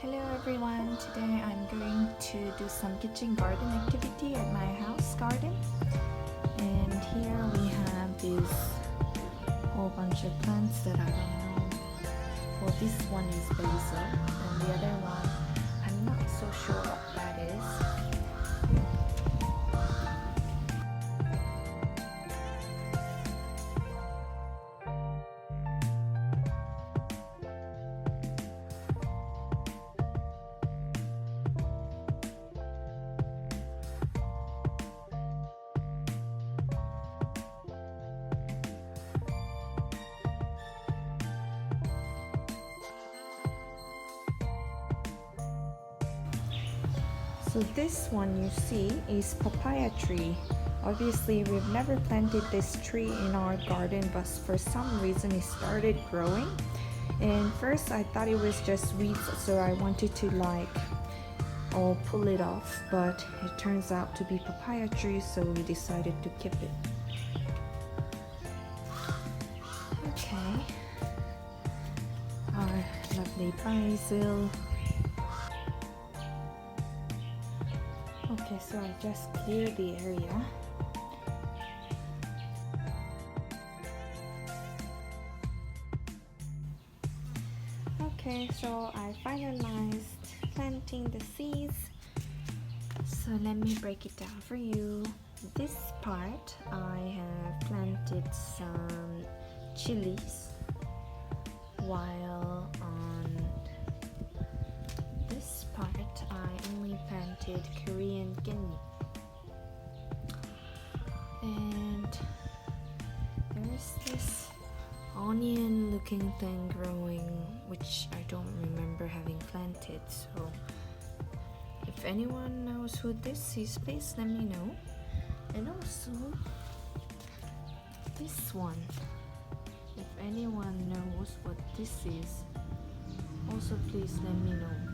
Hello everyone, today I'm going to do some kitchen garden activity at my house garden. And here we have this whole bunch of plants that I don't know. Well, this one is basil and the other one, I'm not so sure what that is. So this one you see is papaya tree. Obviously we've never planted this tree in our garden, but for some reason it started growing. And first I thought it was just weeds, so I wanted to pull it off, but it turns out to be papaya tree, so we decided to keep it. Okay, our lovely basil. Okay, so I just cleared the area. Okay, so I finalized planting the seeds. So let me break it down for you. This part I have planted some chilies, while on this part I only planted Korean guinea. And there's this onion looking thing growing, which I don't remember having planted, so if anyone knows who this is, please let me know. And also this one, if anyone knows what this is, also please let me know.